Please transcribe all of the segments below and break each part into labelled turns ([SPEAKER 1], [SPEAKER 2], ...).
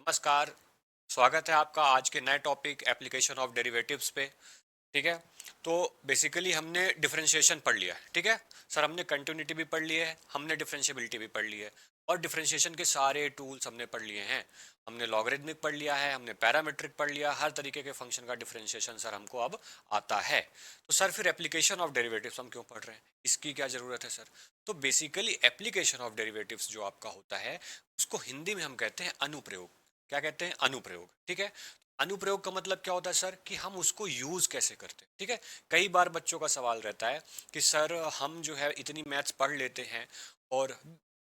[SPEAKER 1] नमस्कार। स्वागत है आपका आज के नए टॉपिक एप्लीकेशन ऑफ डेरिवेटिव्स पे। ठीक है। तो बेसिकली हमने डिफरेंशिएशन पढ़ लिया है। ठीक है सर, हमने कंटिन्यूटी भी पढ़ ली है, हमने डिफरेंशिएबिलिटी भी पढ़ ली है और डिफरेंशिएशन के सारे टूल्स हमने पढ़ लिए हैं। हमने लॉगरिथमिक पढ़ लिया है, हमने पैरामीट्रिक पढ़ लिया, हर तरीके के फंक्शन का डिफरेंशिएशन सर हमको अब आता है। तो सर फिर एप्लीकेशन ऑफ डेरिवेटिव्स हम क्यों पढ़ रहे हैं, इसकी क्या ज़रूरत है सर? तो बेसिकली एप्लीकेशन ऑफ डेरिवेटिव्स जो आपका होता है उसको हिंदी में हम कहते हैं अनुप्रयोग। क्या कहते हैं? अनुप्रयोग। ठीक है। अनुप्रयोग का मतलब क्या होता है सर? कि हम उसको यूज कैसे करते हैं। ठीक है। कई बार बच्चों का सवाल रहता है कि सर हम जो है इतनी मैथ्स पढ़ लेते हैं और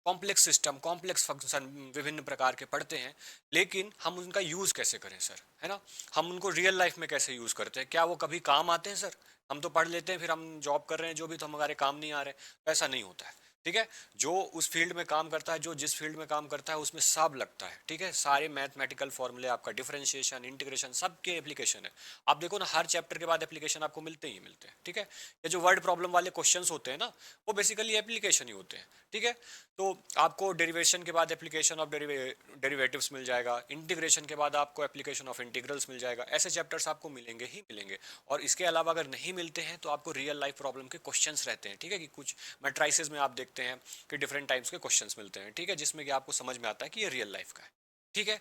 [SPEAKER 1] कॉम्प्लेक्स सिस्टम, कॉम्प्लेक्स फंक्शन विभिन्न प्रकार के पढ़ते हैं, लेकिन हम उनका यूज कैसे करें सर, है ना? हम उनको रियल लाइफ में कैसे यूज करते हैं? क्या वो कभी काम आते हैं सर? हम तो पढ़ लेते हैं, फिर हम जॉब कर रहे हैं जो भी, तो हमारे काम नहीं आ रहे। ऐसा नहीं होता है। ठीक है। जो उस फील्ड में काम करता है, जो जिस फील्ड में काम करता है उसमें सब लगता है। ठीक है। सारे मैथमेटिकल फॉर्मूले, आपका डिफरेंशिएशन, इंटीग्रेशन, सबके एप्लीकेशन है। आप देखो ना, हर चैप्टर के बाद एप्लीकेशन आपको मिलते ही मिलते हैं। ठीक है। ये जो वर्ड प्रॉब्लम वाले क्वेश्चंस होते हैं ना, वो बेसिकली एप्लीकेशन ही होते हैं। ठीक है। तो आपको डेरिवेशन के बाद एप्लीकेशन ऑफ डेरिवेटिव्स मिल जाएगा, इंटीग्रेशन के बाद आपको एप्लीकेशन ऑफ इंटीग्रल्स मिल जाएगा। ऐसे चैप्टर्स आपको मिलेंगे ही मिलेंगे। और इसके अलावा अगर नहीं मिलते हैं तो आपको रियल लाइफ प्रॉब्लम के क्वेश्चंस रहते हैं। ठीक है। कि कुछ मैट्राइसेस में आप देखते हैं कि डिफरेंट टाइप्स के क्वेश्चंस मिलते हैं। ठीक है। जिसमें कि आपको समझ में आता है कि ये रियल लाइफ का है। ठीक है।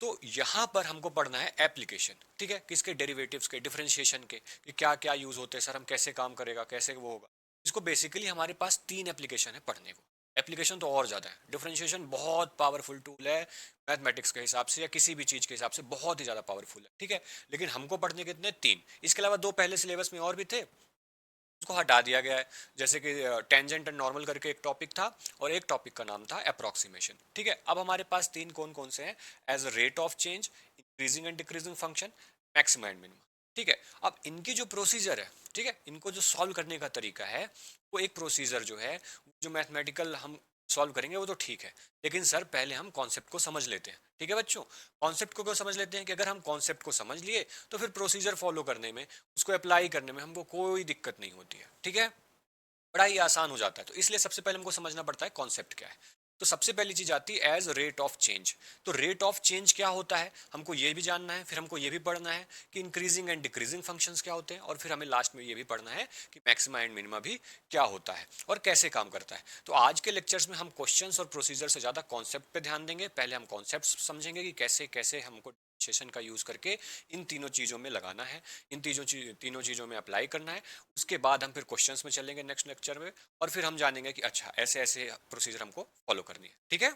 [SPEAKER 1] तो यहाँ पर हमको पढ़ना है एप्लीकेशन। ठीक है। किसके? डेरिवेटिव्स के, डिफरेंशिएशन के, कि क्या क्या यूज होते हैं सर, हम कैसे काम करेगा, कैसे वो होगा। इसको बेसिकली हमारे पास तीन एप्लीकेशन है पढ़ने को। एप्लीकेशन तो और ज्यादा है। डिफरेंशिएशन बहुत पावरफुल टूल है मैथमेटिक्स के हिसाब से या किसी भी चीज के हिसाब से, बहुत ही ज्यादा पावरफुल है। ठीक है। लेकिन हमको पढ़ने के इतने तीन, इसके अलावा दो पहले सिलेबस में और भी थे, उसको हटा दिया गया है। जैसे कि टेंजेंट एंड नॉर्मल करके एक टॉपिक था और एक टॉपिक का नाम था अप्रोक्सीमेशन। ठीक है। अब हमारे पास तीन कौन कौन से हैं? As rate of change, increasing and decreasing function, maxima and minima. ठीक है। अब इनकी जो प्रोसीजर है, ठीक है, इनको जो सॉल्व करने का तरीका है, वो एक प्रोसीजर जो है, जो मैथमेटिकल हम सॉल्व करेंगे वो तो ठीक है, लेकिन सर पहले हम कॉन्सेप्ट को समझ लेते हैं। ठीक है बच्चों। कॉन्सेप्ट को क्यों समझ लेते हैं? कि अगर हम कॉन्सेप्ट को समझ लिए तो फिर प्रोसीजर फॉलो करने में, उसको अप्लाई करने में हमको कोई दिक्कत नहीं होती है। ठीक है। बड़ा ही आसान हो जाता है। तो इसलिए सबसे पहले हमको समझना पड़ता है कॉन्सेप्ट क्या है। तो सबसे पहली चीज आती है एज रेट ऑफ चेंज। तो रेट ऑफ चेंज क्या होता है हमको ये भी जानना है, फिर हमको ये भी पढ़ना है कि इंक्रीजिंग एंड डिक्रीजिंग फंक्शंस क्या होते हैं, और फिर हमें लास्ट में ये भी पढ़ना है कि मैक्सिमा एंड मिनिमा भी क्या होता है और कैसे काम करता है। तो आज के लेक्चर्स में हम क्वेश्चंस और प्रोसीजर से ज्यादा कॉन्सेप्ट पे ध्यान देंगे। पहले हम कॉन्सेप्ट समझेंगे कि कैसे कैसे हमको सेशन का यूज करके इन तीनों चीजों में लगाना है, इन तीनों चीजों में अप्लाई करना है। उसके बाद हम फिर क्वेश्चंस में चलेंगे नेक्स्ट लेक्चर में, और फिर हम जानेंगे कि अच्छा ऐसे ऐसे प्रोसीजर हमको फॉलो करनी है। ठीक है।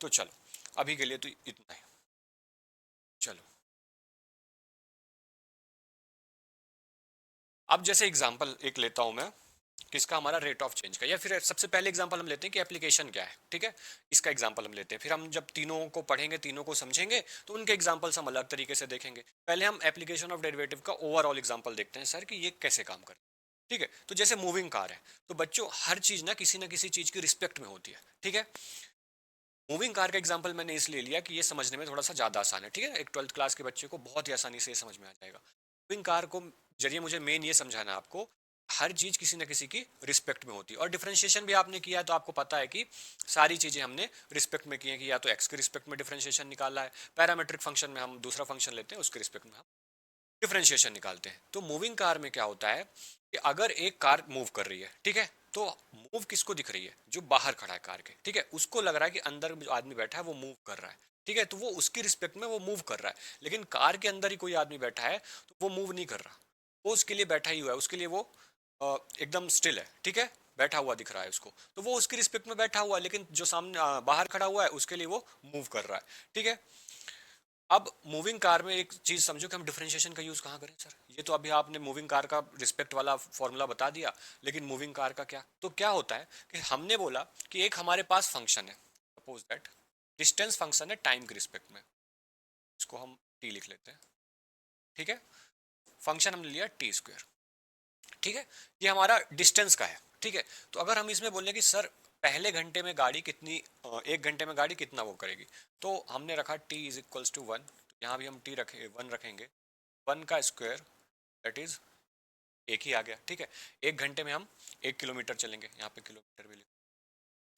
[SPEAKER 1] तो चलो, अभी के लिए तो इतना ही। चलो, अब जैसे एग्जांपल एक लेता हूं मैं, किसका? हमारा रेट ऑफ चेंज का। या फिर सबसे पहले एग्जांपल हम लेते हैं कि एप्लीकेशन क्या है। ठीक है। इसका एग्जांपल हम लेते हैं, फिर हम जब तीनों को पढ़ेंगे, तीनों को समझेंगे, तो उनके एग्जांपल्स हम अलग तरीके से देखेंगे। पहले हम एप्लीकेशन ऑफ डेरिवेटिव का ओवरऑल एग्जांपल देखते हैं सर, कि ये कैसे काम करता है। ठीक है। तो जैसे मूविंग कार है, तो बच्चों हर चीज ना किसी चीज की रिस्पेक्ट में होती है। ठीक है। मूविंग कार का एग्जांपल मैंने इसलिए लिया कि ये समझने में थोड़ा सा ज्यादा आसान है। ठीक है। एक ट्वेल्थ क्लास के बच्चे को बहुत ही आसानी से ये समझ में आ जाएगा। मूविंग कार को जरिए मुझे मेन ये समझाना है आपको, हर चीज किसी न किसी की रिस्पेक्ट में होती है। और डिफरेंशिएशन भी आपने किया है तो आपको पता है कि सारी चीजें हमने रिस्पेक्ट में की है, कि या तो एक्स के रिस्पेक्ट में डिफरेंशिएशन निकाला है, पैरामेट्रिक फंक्शन में हम दूसरा फंक्शन लेते हैं, उसके रिस्पेक्ट में हम डिफरेंशिएशन निकालते हैं। तो मूविंग कार में क्या होता है कि अगर एक कार मूव कर रही है, ठीक है, तो मूव किसको दिख रही है? जो बाहर खड़ा है कार के। ठीक है। उसको लग रहा है कि अंदर जो आदमी बैठा है वो मूव कर रहा है। ठीक है। तो वो उसकी रिस्पेक्ट में वो मूव कर रहा है, लेकिन कार के अंदर ही कोई आदमी बैठा है तो वो मूव नहीं कर रहा। वो उसके लिए बैठा ही हुआ है, उसके लिए वो एकदम स्टिल है। ठीक है। बैठा हुआ दिख रहा है उसको, तो वो उसकी रिस्पेक्ट में बैठा हुआ है, लेकिन जो सामने बाहर खड़ा हुआ है उसके लिए वो मूव कर रहा है। ठीक है। अब मूविंग कार में एक चीज समझो कि हम डिफरेंशिएशन का यूज कहाँ करें सर? ये तो अभी आपने मूविंग कार का रिस्पेक्ट वाला फॉर्मूला बता दिया, लेकिन मूविंग कार का क्या? तो क्या होता है कि हमने बोला कि एक हमारे पास फंक्शन है, सपोज दैट डिस्टेंस फंक्शन है टाइम के रिस्पेक्ट में, इसको हम टी लिख लेते हैं। ठीक है। फंक्शन हमने लिया टी स्क्वायर। ठीक है। ये हमारा डिस्टेंस का है। ठीक है। तो अगर हम इसमें बोलें कि सर पहले घंटे में गाड़ी कितनी, एक घंटे में गाड़ी कितना वो करेगी, तो हमने रखा T is equals to one. यहाँ भी हम टी रखे, वन रखेंगे। वन का स्क्वायर दैट इज एक ही आ गया। ठीक है। एक घंटे में हम 1 किलोमीटर चलेंगे, यहाँ पे किलोमीटर भी लिख।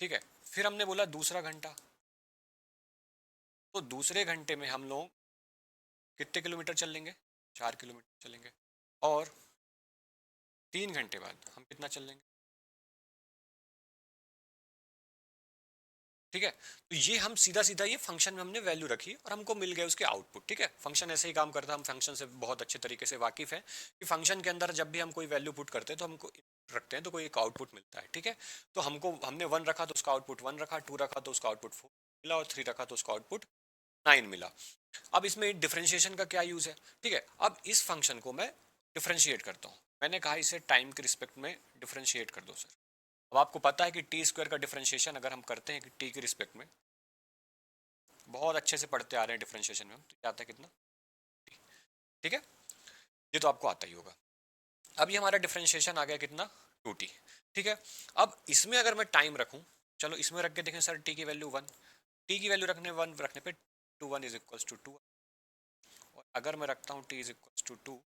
[SPEAKER 1] ठीक है। फिर हमने बोला दूसरा घंटा, तो दूसरे घंटे में हम लोग कितने किलोमीटर चल लेंगे? 4 किलोमीटर चलेंगे। और 3 घंटे बाद हम कितना चल लेंगे? ठीक है। तो ये हम सीधा सीधा ये फंक्शन में हमने वैल्यू रखी और हमको मिल गया उसके आउटपुट। ठीक है, फंक्शन ऐसे ही काम करता है, हम फंक्शन से बहुत अच्छे तरीके से वाकिफ है कि फंक्शन के अंदर जब भी हम कोई वैल्यू पुट करते हैं तो हमको रखते हैं तो कोई एक आउटपुट मिलता है। ठीक है, तो हमको हमने 1 रखा तो उसका आउटपुट 1 रखा, 2 रखा तो उसका आउटपुट 4 मिला, और 3 रखा तो उसका आउटपुट 9 मिला। अब इसमें डिफरेंशिएशन का क्या यूज है? ठीक है, अब इस फंक्शन को मैं डिफरेंशिएट करता हूँ। मैंने कहा इसे टाइम के रिस्पेक्ट में डिफरेंशिएट कर दो सर। अब आपको पता है कि टी स्क्वायर का डिफरेंशिएशन अगर हम करते हैं कि टी के रिस्पेक्ट में, बहुत अच्छे से पढ़ते आ रहे हैं डिफरेंशिएशन में हम, तो क्या आता है कितना? ठीक है, ये तो आपको आता ही होगा। अब ये हमारा डिफरेंशिएशन आ गया कितना? 2t। ठीक है, अब इसमें अगर मैं टाइम रखूं, चलो इसमें रख के देखें सर, टी की वैल्यू 1, टी की वैल्यू रखने 1 रखने पे 2 1 इज इक्वल्स टू 2, और अगर मैं रखता हूँ टी इज इक्वल्स टू 2,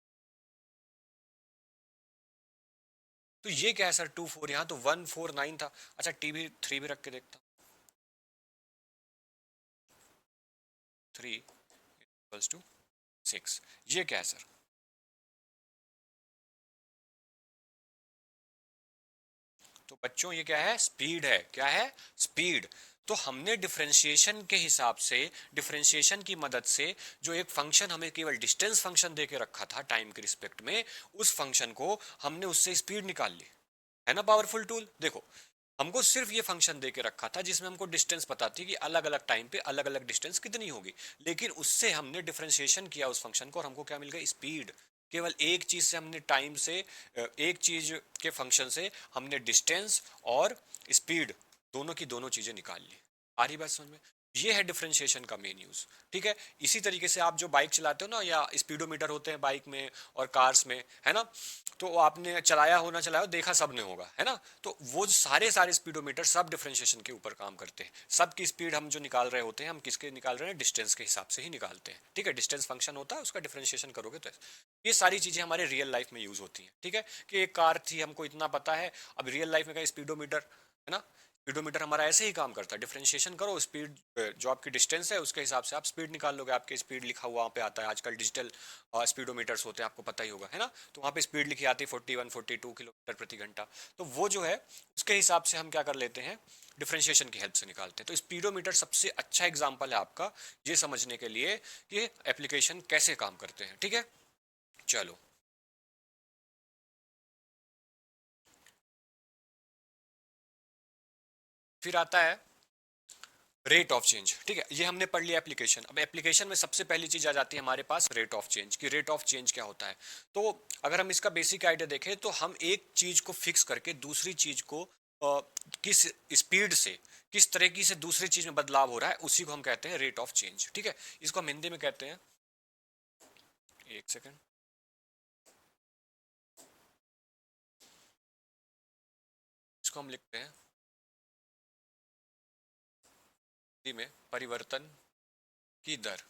[SPEAKER 1] तो ये क्या है सर? 2 4, यहाँ तो 1 4 9 था। अच्छा टी भी 3 भी रख के देखता हूँ, 3 इक्वल्स टू 6। ये क्या है सर? तो बच्चों ये क्या है? स्पीड है। क्या है? स्पीड। तो हमने डिफरेंशिएशन के हिसाब से, डिफरेंशिएशन की मदद से, जो एक फंक्शन हमें केवल डिस्टेंस फंक्शन देके रखा था टाइम के रिस्पेक्ट में, उस फंक्शन को हमने उससे स्पीड निकाल ली। है ना पावरफुल टूल? देखो, हमको सिर्फ ये फंक्शन देके रखा था जिसमें हमको डिस्टेंस पता थी कि अलग अलग टाइम पे अलग अलग डिस्टेंस कितनी होगी, लेकिन उससे हमने डिफरेंशिएशन किया उस फंक्शन को और हमको क्या मिल गया? स्पीड। केवल एक चीज से हमने टाइम से, एक चीज के फंक्शन से हमने डिस्टेंस और स्पीड, दोनों की दोनों चीजें निकाल ली। आ रही बात समझ में? ये है डिफरेंशिएशन का मेन यूज। ठीक है, इसी तरीके से आप जो बाइक चलाते हो ना, या स्पीडोमीटर होते हैं बाइक में और कार्स में, है ना, तो आपने चलाया हो ना चलाया हो, देखा सबने होगा, है ना। तो वो सारे सारे स्पीडोमीटर सब डिफरेंशिएशन के ऊपर काम करते हैं। सबकी स्पीड हम जो निकाल रहे होते हैं, हम किसके निकाल रहे हैं? डिस्टेंस के हिसाब से ही निकालते हैं। ठीक है, डिस्टेंस फंक्शन होता है, उसका डिफरेंशिएशन करोगे तो ये सारी चीजें हमारे रियल लाइफ में यूज होती हैं। ठीक है, कि एक कार थी, हमको इतना पता है। अब रियल लाइफ में का स्पीडोमीटर, है ना, स्पीडोमीटर हमारा ऐसे ही काम करता है। डिफरेंशिएशन करो, स्पीड जो आपकी डिस्टेंस है उसके हिसाब से आप स्पीड निकाल लोगे। आपके स्पीड लिखा हुआ वहाँ पे आता है, आजकल डिजिटल स्पीडोमीटर्स होते हैं, आपको पता ही होगा, है ना। तो वहाँ पे स्पीड लिखी आती है 41 42 किलोमीटर प्रति घंटा। तो वो जो है उसके हिसाब से हम क्या कर लेते हैं? डिफरेंशिएशन की हेल्प से निकालते हैं। तो स्पीडोमीटर सबसे अच्छा एग्जाम्पल है आपका, ये समझने के लिए कि एप्लीकेशन कैसे काम करते हैं। ठीक है, चलो फिर आता है रेट ऑफ चेंज। ठीक है, ये हमने पढ़ लिया एप्लीकेशन। अब एप्लीकेशन में सबसे पहली चीज आ जाती है हमारे पास रेट ऑफ चेंज की। रेट ऑफ चेंज क्या होता है? तो अगर हम इसका बेसिक आइडिया देखें तो हम एक चीज को फिक्स करके दूसरी चीज को किस स्पीड से, किस तरीके से दूसरी चीज में बदलाव हो रहा है, उसी को हम कहते हैं रेट ऑफ चेंज। ठीक है, इसको हम हिंदी में कहते हैं, एक सेकेंड, इसको हम लिखते हैं हिंदी में परिवर्तन की दर।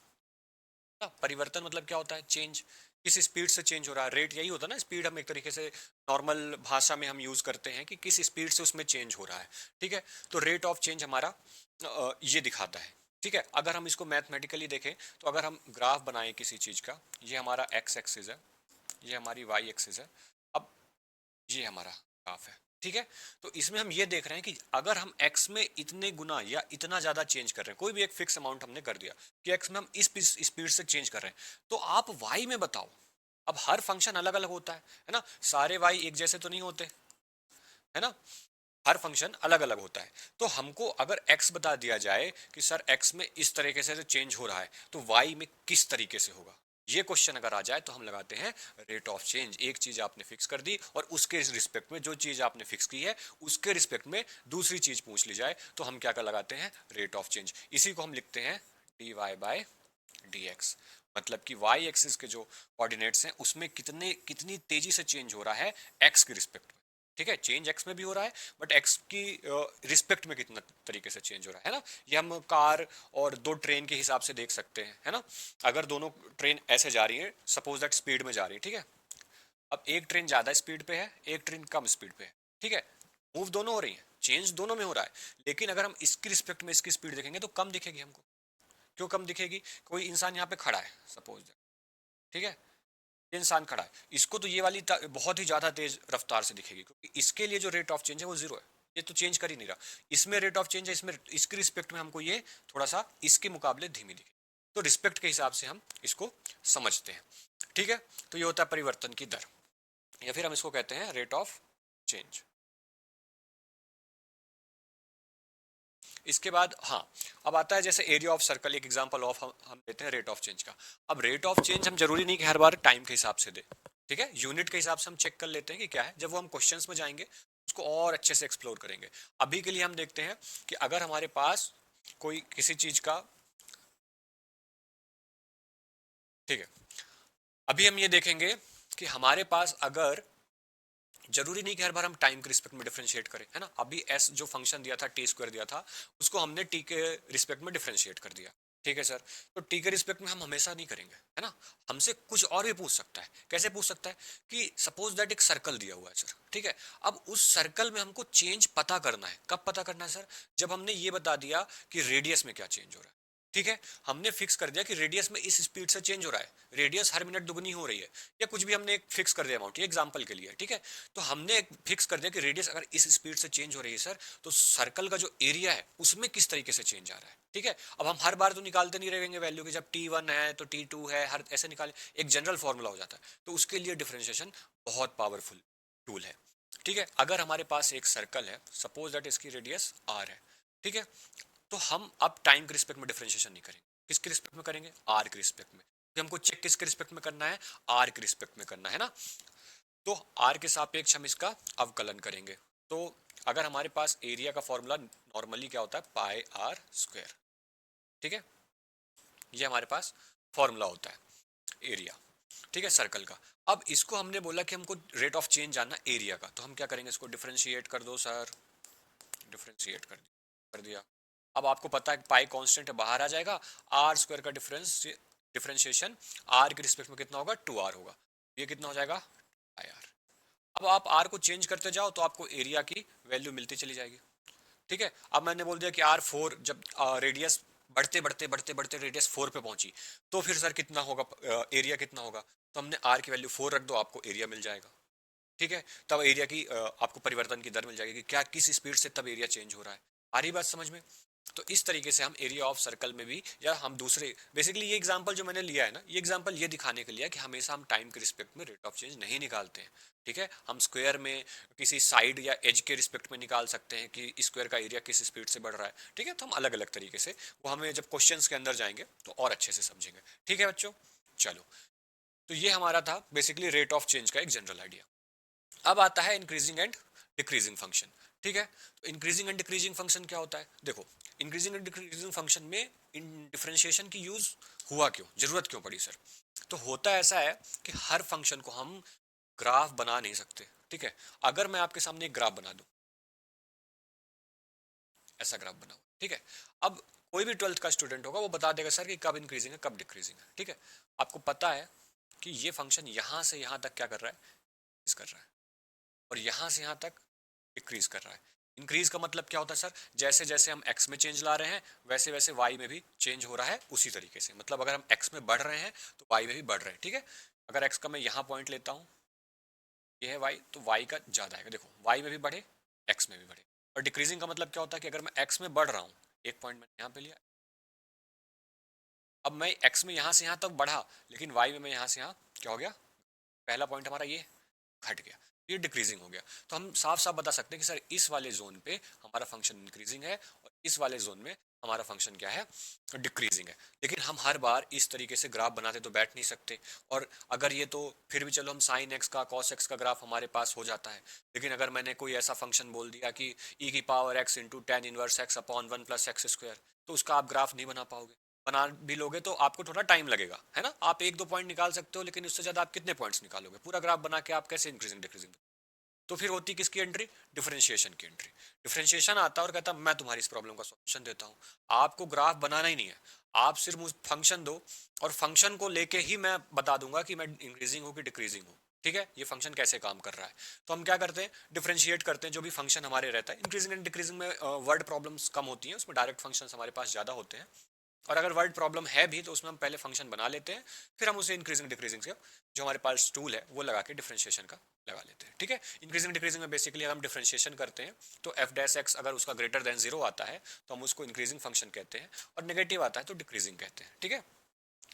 [SPEAKER 1] परिवर्तन मतलब क्या होता है? चेंज। किस स्पीड से चेंज हो रहा है, रेट यही होता है ना। स्पीड हम एक तरीके से नॉर्मल भाषा में हम यूज करते हैं कि किस स्पीड से उसमें चेंज हो रहा है। ठीक है, तो रेट ऑफ चेंज हमारा ये दिखाता है। ठीक है, अगर हम इसको मैथमेटिकली देखें तो अगर हम ग्राफ बनाएं किसी चीज का, ये हमारा एक्स एक्सिस है, ये हमारी वाई एक्सिस है, अब ये हमारा ग्राफ है। ठीक है, तो इसमें हम ये देख रहे हैं कि अगर हम x में इतने गुना या इतना ज्यादा चेंज कर रहे हैं, कोई भी एक फिक्स अमाउंट हमने कर दिया कि x में हम इस स्पीड से चेंज कर रहे हैं, तो आप y में बताओ। अब हर फंक्शन अलग अलग होता है ना, सारे y एक जैसे तो नहीं होते, है ना, हर फंक्शन अलग अलग होता है। तो हमको अगर x बता दिया जाए कि सर x में इस तरीके से चेंज हो रहा है, तो y में किस तरीके से होगा, ये क्वेश्चन अगर आ जाए तो हम लगाते हैं रेट ऑफ चेंज। एक चीज आपने फिक्स कर दी और उसके रिस्पेक्ट में, जो चीज आपने फिक्स की है उसके रिस्पेक्ट में दूसरी चीज पूछ ली जाए, तो हम क्या कर लगाते हैं? Rate of change. इसी को हम लिखते हैं D Y by D X. मतलब कि वाई एक्सिस के जो कोऑर्डिनेट्स हैं उसमें कितनी तेजी से चेंज हो रहा है एक्स के रिस्पेक्ट में। ठीक है, चेंज एक्स में भी हो रहा है, बट एक्स की रिस्पेक्ट में कितना तरीके से चेंज हो रहा है ना। ये हम कार और दो ट्रेन के हिसाब से देख सकते हैं, है ना। अगर दोनों ट्रेन ऐसे जा रही है, सपोज दैट स्पीड में जा रही है, ठीक है, अब एक ट्रेन ज्यादा स्पीड पे है, एक ट्रेन कम स्पीड पे है, ठीक है, मूव दोनों हो रही है, चेंज दोनों में हो रहा है, लेकिन अगर हम इसकी रिस्पेक्ट में इसकी स्पीड देखेंगे तो कम दिखेगी हमको। क्यों कम दिखेगी? कोई इंसान यहाँ पे खड़ा है सपोज, ठीक है, ये इंसान खड़ा है, इसको तो ये वाली बहुत ही ज़्यादा तेज रफ्तार से दिखेगी, क्योंकि इसके लिए जो रेट ऑफ चेंज है वो जीरो है, ये तो चेंज कर ही नहीं रहा। इसमें रेट ऑफ चेंज है, इसमें इसके रिस्पेक्ट में हमको ये थोड़ा सा इसके मुकाबले धीमी दिखे, तो रिस्पेक्ट के हिसाब से हम इसको समझते हैं, ठीक है। तो ये होता है परिवर्तन की दर, या फिर हम इसको कहते हैं रेट ऑफ चेंज। इसके बाद हाँ, अब आता है जैसे एरिया ऑफ सर्कल, एक एग्जांपल ऑफ हम देते हैं रेट ऑफ चेंज का। अब रेट ऑफ चेंज हम जरूरी नहीं कि हर बार टाइम के हिसाब से दे, ठीक है, यूनिट के हिसाब से हम चेक कर लेते हैं कि क्या है, जब वो हम क्वेश्चंस में जाएंगे उसको और अच्छे से एक्सप्लोर करेंगे। अभी के लिए हम देखते हैं कि अगर हमारे पास कोई किसी चीज का, ठीक है, अभी हम ये देखेंगे कि हमारे पास अगर, जरूरी नहीं कि हर बार हम टाइम के रिस्पेक्ट में डिफरेंशिएट करें, है ना। अभी एस जो फंक्शन दिया था टी स्क्वायर दिया था, उसको हमने टी के रिस्पेक्ट में डिफरेंशिएट कर दिया, ठीक है सर। तो टी के रिस्पेक्ट में हम हमेशा नहीं करेंगे, है ना। हमसे कुछ और भी पूछ सकता है, कैसे पूछ सकता है कि सपोज दैट एक सर्कल दिया हुआ है सर, ठीक है, अब उस सर्कल में हमको चेंज पता करना है। कब पता करना है सर? जब हमने ये बता दिया कि रेडियस में क्या चेंज हो रहा है, ठीक है, हमने फिक्स कर दिया कि रेडियस में इस स्पीड से चेंज हो रहा है, रेडियस हर मिनट दुगनी हो रही है, या कुछ भी हमने एक फिक्स कर दिया अमाउंट, ये एग्जांपल के लिए, ठीक है। तो हमने एक फिक्स कर दिया कि रेडियस अगर इस स्पीड से चेंज हो रही है सर, तो सर्कल का जो एरिया है उसमें किस तरीके से चेंज आ रहा है, ठीक है। अब हम हर बार तो निकालते नहीं रहेंगे वैल्यू की, जब T1 है तो T2 है, हर ऐसे निकाले, एक जनरल फॉर्मूला हो जाता है। तो उसके लिए डिफरेंशिएशन बहुत पावरफुल टूल है, ठीक है। अगर हमारे पास एक सर्कल है, सपोज दैट इसकी रेडियस r है, ठीक है, तो हम अब टाइम के रिस्पेक्ट में डिफरेंशिएशन नहीं करेंगे, किसके रिस्पेक्ट में करेंगे? आर के रिस्पेक्ट में, क्योंकि हमको चेक किसके रिस्पेक्ट में करना है? आर के रिस्पेक्ट में करना है ना। तो आर के सापेक्ष हम इसका अवकलन करेंगे। तो अगर हमारे पास एरिया का फॉर्मूला नॉर्मली क्या होता है? पाई आर स्क्वायर, ठीक है, ये हमारे पास फॉर्मूला होता है एरिया, ठीक है, सर्कल का। अब इसको हमने बोला कि हमको रेट ऑफ चेंज जानना एरिया का, तो हम क्या करेंगे? इसको डिफरेंशिएट कर दो सर, डिफरेंशिएट कर दिया। अब आपको पता है पाई कांस्टेंट है, बाहर आ जाएगा, आर स्क्वायर का डिफरेंशिएशन आर के रिस्पेक्ट में कितना होगा? 2r होगा, ये कितना हो जाएगा? I R. अब आप आर को चेंज करते जाओ तो आपको एरिया की वैल्यू मिलती चली जाएगी, ठीक है। अब मैंने बोल दिया कि आर 4, जब रेडियस बढ़ते बढ़ते बढ़ते बढ़ते रेडियस 4 पे पहुंची, तो फिर सर कितना होगा, एरिया कितना होगा? तो हमने आर की वैल्यू 4 रख दो, आपको एरिया मिल जाएगा, ठीक है। तब एरिया की आपको परिवर्तन की दर मिल जाएगी कि क्या किस स्पीड से तब एरिया चेंज हो रहा है। आ रही बात समझ में? तो इस तरीके से हम एरिया ऑफ सर्कल में भी, या हम दूसरे, बेसिकली ये एग्जांपल जो मैंने लिया है ना, ये एग्जांपल ये दिखाने के लिए कि हमेशा हम टाइम के रिस्पेक्ट में रेट ऑफ चेंज नहीं निकालते हैं, ठीक है। हम स्क्वायर में किसी साइड या एज के रिस्पेक्ट में निकाल सकते हैं कि स्क्वायर का एरिया किस स्पीड से बढ़ रहा है, ठीक है। तो हम अलग अलग तरीके से, वो हमें जब क्वेश्चंस के अंदर जाएंगे तो और अच्छे से समझेंगे, ठीक है बच्चों। चलो, तो ये हमारा था बेसिकली रेट ऑफ चेंज का एक जनरल आइडिया। अब आता है इंक्रीजिंग एंड डिक्रीजिंग फंक्शन, ठीक है। तो इंक्रीजिंग एंड डिक्रीजिंग फंक्शन क्या होता है? देखो, इंक्रीजिंग एंड डिक्रीजिंग फंक्शन में इन डिफरेंशिएशन की यूज हुआ क्यों, जरूरत क्यों पड़ी सर? तो होता ऐसा है कि हर फंक्शन को हम ग्राफ बना नहीं सकते, ठीक है। अगर मैं आपके सामने एक ग्राफ बना दूं, ऐसा ग्राफ बनाओ, ठीक है, अब कोई भी 12th का स्टूडेंट होगा वो बता देगा सर कि कब इंक्रीजिंग है कब डिक्रीजिंग है, ठीक है। आपको पता है कि ये फंक्शन यहां से यहां तक क्या कर रहा है? इस कर रहा है, और यहां से यहां तक डिक्रीज कर रहा है। इंक्रीज का मतलब क्या होता है सर? जैसे जैसे हम एक्स में चेंज ला रहे हैं वैसे वैसे वाई में भी चेंज हो रहा है, उसी तरीके से, मतलब अगर हम एक्स में बढ़ रहे हैं तो वाई में भी बढ़ रहे हैं, ठीक है। अगर एक्स का मैं यहाँ पॉइंट लेता हूँ, ये है वाई, तो वाई का ज्यादा है, देखो वाई में भी बढ़े, एक्स में भी बढ़े। और डिक्रीजिंग का मतलब क्या होता है कि अगर मैं एक्स में बढ़ रहा हूँ, एक पॉइंट मैंने यहाँ पे लिया, अब मैं एक्स में यहाँ से यहाँ तक बढ़ा, लेकिन वाई में मैं यहाँ से यहाँ क्या हो गया? पहला पॉइंट हमारा ये घट गया, ये डिक्रीजिंग हो गया। तो हम साफ साफ बता सकते हैं कि सर इस वाले जोन पे हमारा फंक्शन इंक्रीजिंग है, और इस वाले जोन में हमारा फंक्शन क्या है? डिक्रीजिंग है। लेकिन हम हर बार इस तरीके से ग्राफ बनाते तो बैठ नहीं सकते, और अगर ये तो फिर भी चलो हम साइन एक्स का कॉस एक्स का ग्राफ हमारे पास हो जाता है, लेकिन अगर मैंने कोई ऐसा फंक्शन बोल दिया कि ई की power x into tan inverse x upon one plus x square, तो उसका आप ग्राफ नहीं बना पाओगे। बना भी लोगे तो आपको थोड़ा टाइम लगेगा, है ना। आप एक दो पॉइंट निकाल सकते हो, लेकिन उससे ज्यादा आप कितने पॉइंट्स निकालोगे? पूरा ग्राफ बना के आप कैसे इंक्रीजिंग डिक्रीजिंग? तो फिर होती किसकी एंट्री? डिफरेंशिएशन की एंट्री। डिफरेंशिएशन आता है और कहता मैं तुम्हारी इस प्रॉब्लम का सॉल्यूशन देता हूँ। आपको ग्राफ बनाना ही नहीं है, आप सिर्फ मुझे फंक्शन दो, और फंक्शन को लेके ही मैं बता दूंगा कि मैं इंक्रीजिंग हूँ कि डिक्रीजिंग हूँ, ठीक है, ये फंक्शन कैसे काम कर रहा है। तो हम क्या करते हैं? डिफरेंशिएट करते हैं जो भी फंक्शन हमारे रहता है। इंक्रीजिंग एंड डिक्रीजिंग में वर्ड प्रॉब्लम्स कम होती हैं, उसमें डायरेक्ट फंक्शन हमारे पास ज़्यादा होते हैं। और अगर वर्ड प्रॉब्लम है भी तो उसमें हम पहले फंक्शन बना लेते हैं, फिर हम उसे इंक्रीजिंग डिक्रीजिंग से जो हमारे पास टूल है वो लगा के डिफरेंशिएशन का लगा लेते हैं। ठीक है, इंक्रीजिंग डिक्रीजिंग में बेसिकली अगर हम डिफरेंशिएशन करते हैं तो एफ डैश एक्स अगर उसका ग्रेटर देन जीरो आता है तो हम उसको इंक्रीजिंग फंक्शन कहते हैं, और नेगेटिव आता है तो डिक्रीजिंग कहते हैं। ठीक है,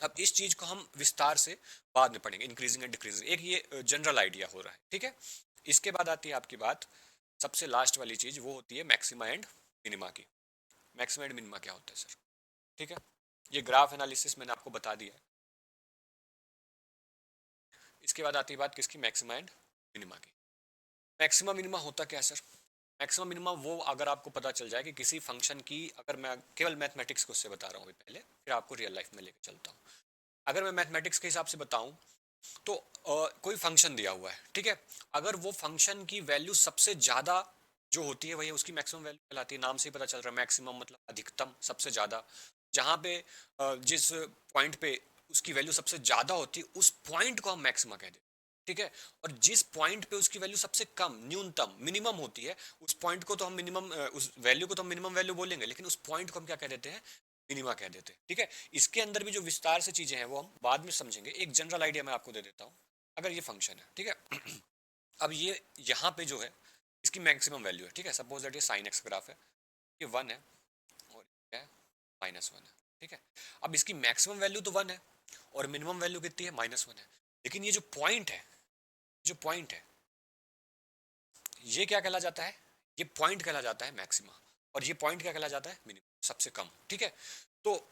[SPEAKER 1] अब इस चीज को हम विस्तार से बाद में पढ़ेंगे, इंक्रीजिंग एंड डिक्रीजिंग, एक ये जनरल आइडिया हो रहा है। ठीक है, इसके बाद आती है आपकी बात, सबसे लास्ट वाली चीज वो होती है मैक्सिमा एंड मिनिमा की। मैक्सिमा एंड मिनिमा क्या होता है सर? ठीक है, ये ग्राफ एनालिसिस मैंने आपको बता दिया है। इसके बाद आती है बात किसकी? मैक्सिमा एंड मिनिमा की। मैक्सिमा मिनिमा होता क्या है सर? मैक्सिमम मिनिमम वो अगर आपको पता चल जाए कि किसी फंक्शन की, अगर मैं केवल मैथमेटिक्स को उससे बता रहा हूँ अभी पहले, फिर आपको रियल लाइफ में लेके चलता हूँ। अगर मैं मैथमेटिक्स के हिसाब से बताऊं तो कोई फंक्शन दिया हुआ है, ठीक है, अगर वो फंक्शन की वैल्यू सबसे ज्यादा जो होती है वही उसकी मैक्सिमम वैल्यू कहलाती है। नाम से ही पता चल रहा है, मैक्सिमम मतलब अधिकतम, सबसे ज्यादा। जहां पे जिस पॉइंट पे उसकी वैल्यू सबसे ज्यादा होती है उस पॉइंट को हम मैक्सिमा कहते हैं। ठीक है, और जिस पॉइंट पे उसकी वैल्यू सबसे कम, न्यूनतम, मिनिमम होती है, उस पॉइंट को तो हम मिनिमम, उस वैल्यू को तो हम मिनिमम वैल्यू बोलेंगे, लेकिन उस पॉइंट को हम क्या कह देते हैं? मिनिमा कह देते हैं। ठीक है, इसके अंदर भी जो विस्तार से चीजें हैं वो हम बाद में समझेंगे। एक जनरल आइडिया मैं आपको दे देता हूँ। अगर ये फंक्शन है, ठीक है, अब ये यहाँ पे जो है इसकी मैक्सिमम वैल्यू है। ठीक है, सपोज दैट ये साइन एक्स ग्राफ है, ये वन है और ये माइनस वन है। ठीक है, अब इसकी मैक्सिमम वैल्यू तो वन है और मिनिमम वैल्यू कितनी है? माइनस वन है। लेकिन ये जो पॉइंट है, जो पॉइंट है, ये क्या कहला जाता है? ये पॉइंट कहला जाता है मैक्सिमा, और ये पॉइंट क्या कहला जाता है? मिनिमम, सबसे कम। ठीक है, तो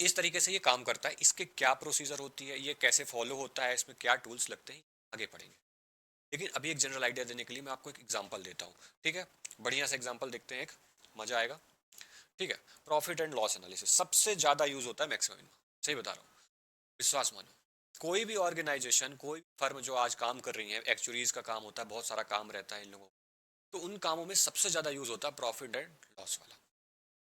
[SPEAKER 1] इस तरीके से ये काम करता है। इसके क्या प्रोसीजर होती है, ये कैसे फॉलो होता है, इसमें क्या टूल्स लगते हैं, आगे पढ़ेंगे। लेकिन अभी एक जनरल आइडिया देने के लिए मैं आपको एक एग्जांपल देता हूँ। ठीक है, बढ़िया सा एग्जांपल देखते हैं, एक मजा आएगा। ठीक है, प्रॉफिट एंड लॉस एनालिसिस सबसे ज्यादा यूज होता है मैक्सिमम। सही बता रहा हूँ, विश्वास मानो। कोई भी ऑर्गेनाइजेशन, कोई फर्म जो आज काम कर रही है, एक्चुअरीज का काम होता है, बहुत सारा काम रहता है इन लोगों को, तो उन कामों में सबसे ज्यादा यूज होता है प्रॉफिट एंड लॉस वाला।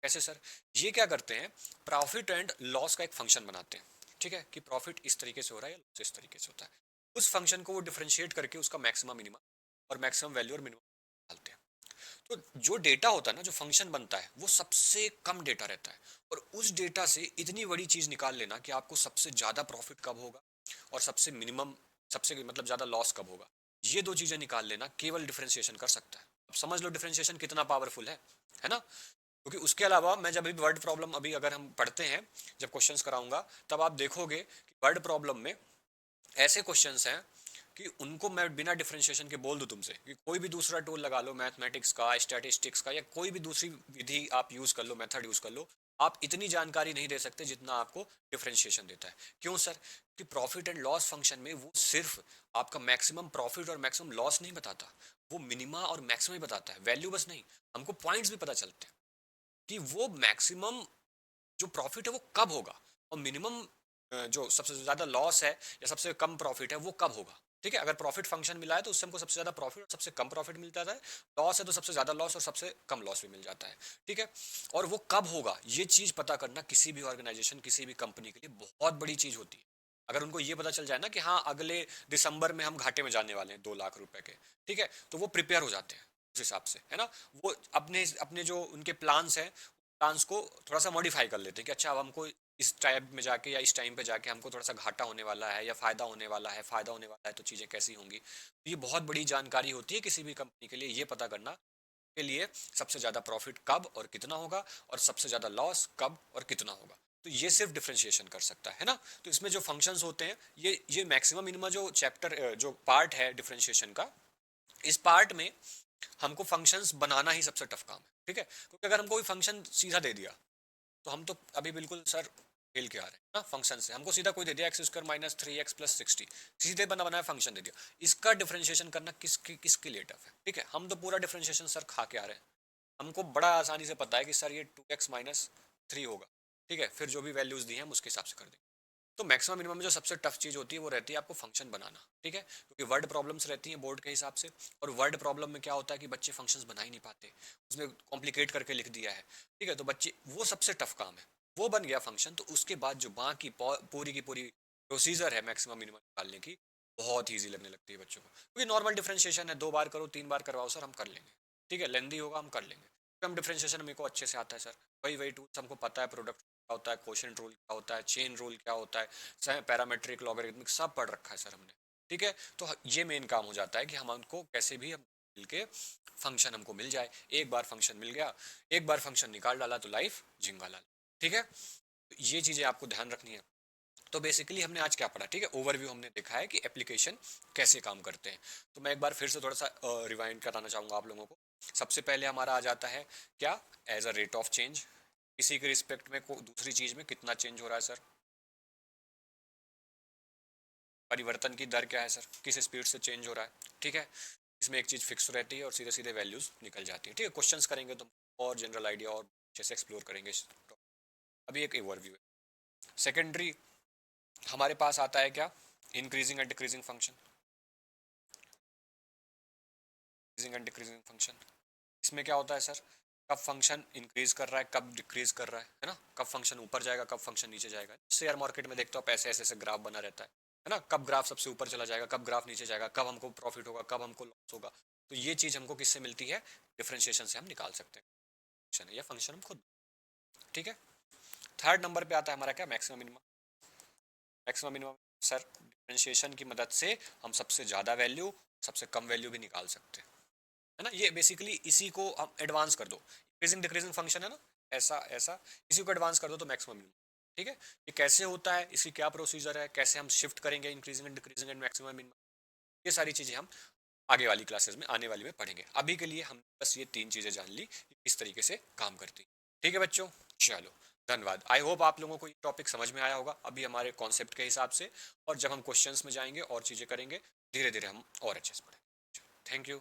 [SPEAKER 1] कैसे सर? ये क्या करते हैं, प्रॉफिट एंड लॉस का एक फंक्शन बनाते हैं। ठीक है, कि प्रॉफिट इस तरीके से हो रहा है या लॉस इस तरीके से होता है। उस फंक्शन को वो डिफरेंशिएट करके उसका मैक्सिमम, मिनिमम और मैक्सिमम वैल्यू और मिनिमम डालते हैं। तो जो डेटा होता है ना, जो फंक्शन बनता है, वो सबसे कम डेटा रहता है, और उस डेटा से इतनी बड़ी चीज निकाल लेना कि आपको सबसे ज्यादा प्रॉफिट कब होगा और सबसे मिनिमम, सबसे मतलब ज्यादा लॉस कब होगा, ये दो चीजें निकाल लेना केवल डिफरेंशिएशन कर सकता है। अब समझ लो डिफरेंशिएशन कितना पावरफुल है ना? क्योंकि उसके अलावा मैं जब भी वर्ड प्रॉब्लम अभी अगर हम पढ़ते हैं, जब क्वेश्चंस कराऊंगा, तब आप देखोगे कि वर्ड प्रॉब्लम में ऐसे क्वेश्चंस हैं कि उनको मैं बिना डिफरेंशिएशन के बोल दूं तुमसे कि कोई भी दूसरा टूल लगा लो, मैथमेटिक्स का, स्टैटिस्टिक्स का, या कोई भी दूसरी विधि आप यूज कर लो, मेथड यूज कर लो, आप इतनी जानकारी नहीं दे सकते जितना आपको डिफरेंशिएशन देता है। क्यों सर? कि प्रॉफिट एंड लॉस फंक्शन में वो सिर्फ आपका मैक्सिमम प्रॉफिट और मैक्सिमम लॉस नहीं बताता, वो मिनिमा और मैक्सिमम ही बताता है, वैल्यू बस नहीं। हमको पॉइंट्स भी पता चलते हैं कि वो मैक्सिमम जो प्रॉफिट है वो कब होगा, और मिनिमम जो सबसे ज्यादा लॉस है या सबसे कम प्रॉफिट है वो कब होगा। ठीक है, अगर प्रॉफिट फंक्शन मिला है तो उससे हमको सबसे ज्यादा प्रॉफिट और सबसे कम प्रॉफिट मिल जाता है। लॉस है तो सबसे ज्यादा लॉस और सबसे कम लॉस भी मिल जाता है। ठीक है, और वो कब होगा ये चीज पता करना किसी भी ऑर्गेनाइजेशन, किसी भी कंपनी के लिए बहुत बड़ी चीज होती है। अगर उनको ये पता चल जाए ना कि हाँ अगले दिसंबर में हम घाटे में जाने वाले हैं 2 लाख रुपए के, ठीक है, तो वो प्रिपेयर हो जाते हैं उस हिसाब से, है ना? वो अपने अपने जो उनके प्लान्स हैं, प्लान्स को थोड़ा सा मॉडिफाई कर लेते हैं कि अच्छा अब हमको इस टाइम में जाके या इस टाइम पे जाके हमको थोड़ा सा घाटा होने वाला है या फायदा होने वाला है, फायदा होने वाला है तो चीज़ें कैसी होंगी। तो ये बहुत बड़ी जानकारी होती है किसी भी कंपनी के लिए, ये पता करना के लिए सबसे ज़्यादा प्रॉफिट कब और कितना होगा और सबसे ज़्यादा लॉस कब और कितना होगा। तो ये सिर्फ डिफरेंशिएशन कर सकता है ना? तो इसमें जो फंक्शंस होते हैं, ये मैक्सिमम मिनिमम जो चैप्टर, जो पार्ट है डिफरेंशिएशन का, इस पार्ट में हमको फंक्शंस बनाना ही सबसे टफ काम है। ठीक है, क्योंकि अगर हमको कोई फंक्शन सीधा दे दिया तो हम तो अभी बिल्कुल सर खेल के आ रहे हैं ना फंक्शन से। हमको सीधा कोई दे दिया x square minus three x plus 60, सीधे बना बनाया फंक्शन दे दिया, इसका डिफरेंशिएशन करना किसके लिए टफ है? ठीक है, हम तो पूरा डिफरेंशिएशन सर खा के आ रहे हैं, हमको बड़ा आसानी से पता है कि सर ये 2x-3 होगा। ठीक है, फिर जो भी वैल्यूज दी हैं हम उसके हिसाब से कर देंगे। तो मैक्सिमम मिनिमम में जो सबसे टफ चीज़ होती है वो रहती है आपको फंक्शन बनाना। ठीक है, क्योंकि वर्ड प्रॉब्लम्स रहती हैं बोर्ड के हिसाब से, और वर्ड प्रॉब्लम में क्या होता है कि बच्चे फंक्शंस बना ही नहीं पाते, उसमें कॉम्प्लिकेट करके लिख दिया है। ठीक है, तो बच्चे, वो सबसे टफ काम है, वो बन गया फंक्शन, तो उसके बाद जो बाकी पूरी की पूरी प्रोसीजर है मैक्सिमम मिनिमम निकालने की, बहुत ईजी लगने लगती है बच्चों को, क्योंकि नॉर्मल डिफरेंशिएशन है, 2 बार करो 3 बार करवाओ सर हम कर लेंगे। ठीक है, लेंदी होगा हम कर लेंगे, हम डिफरेंशिएशन मेरे को अच्छे से आता है सर, वही वही टूल्स हमको पता है, प्रोडक्ट क्या होता है, क्वोशिएंट रूल क्या होता है, चेन रूल क्या होता है, पैरामेट्रिक लॉगरिथमिक सब पढ़ रखा है सर हमने। ठीक है, तो ये मेन काम हो जाता है कि हम उनको कैसे भी हम मिलके फंक्शन हमको मिल जाए। एक बार फंक्शन मिल गया, एक बार फंक्शन निकाल डाला तो लाइफ झिंगा लाल। ठीक है, ये चीज़ें आपको ध्यान रखनी है। तो बेसिकली हमने आज क्या पढ़ा, ठीक है, ओवरव्यू हमने देखा है कि एप्लीकेशन कैसे काम करते हैं। तो मैं एक बार फिर से थोड़ा सा रिवाइंड कराना चाहूँगा आप लोगों को। सबसे पहले हमारा आ जाता है क्या, as a rate of change, किसी के रिस्पेक्ट में को दूसरी चीज़ में कितना चेंज हो रहा है सर, परिवर्तन की दर क्या है सर, किस स्पीड से चेंज हो रहा है। ठीक है, इसमें एक चीज़ फिक्स रहती है और सीधे सीधे वैल्यूज़ निकल जाती है। ठीक है, क्वेश्चंस करेंगे तो और जनरल आइडिया और अच्छे से एक्सप्लोर करेंगे इस topic। अभी एक ओवरव्यू है। सेकेंडरी हमारे पास आता है क्या, increasing and decreasing function, increasing and decreasing function. इसमें क्या होता है सर, कब फंक्शन इंक्रीज कर रहा है, कब डिक्रीज कर रहा है ना, कब फंक्शन ऊपर जाएगा, कब फंक्शन नीचे जाएगा। शेयर मार्केट में देखते हो आप, ऐसे ऐसे ऐसे ग्राफ बना रहता है ना, कब ग्राफ सबसे ऊपर चला जाएगा, कब ग्राफ नीचे जाएगा, कब हमको प्रॉफिट होगा, कब हमको लॉस होगा। तो ये चीज़ हमको किससे मिलती है, डिफरेंशिएशन से हम निकाल सकते हैं फंक्शन या फंक्शन हम खुद। ठीक है, थर्ड नंबर पे आता है हमारा क्या, maximum minimum. Maximum minimum sir differentiation की मदद से हम सबसे ज़्यादा वैल्यू, सबसे कम वैल्यू भी निकाल सकते हैं, है ना। ये बेसिकली इसी को हम एडवांस कर दो, इंक्रीजिंग डिक्रीजिंग फंक्शन है ना, ऐसा ऐसा, इसी को एडवांस कर दो तो मैक्सिमम मिनिमम। ठीक है, ये कैसे होता है, इसकी क्या प्रोसीजर है, कैसे हम शिफ्ट करेंगे increasing and decreasing and maximum minimum, ये सारी चीज़ें हम आगे वाली क्लासेस में, आने वाली में पढ़ेंगे। अभी के लिए हम बस ये तीन चीज़ें जान ली कि किस तरीके से काम करती। ठीक है बच्चों, चलो धन्यवाद। आई होप आप लोगों को ये टॉपिक समझ में आया होगा अभी हमारे कॉन्सेप्ट के हिसाब से। और जब हम क्वेश्चंस में जाएंगे और चीज़ें करेंगे, धीरे धीरे हम और अच्छे से पढ़ेंगे। Thank you.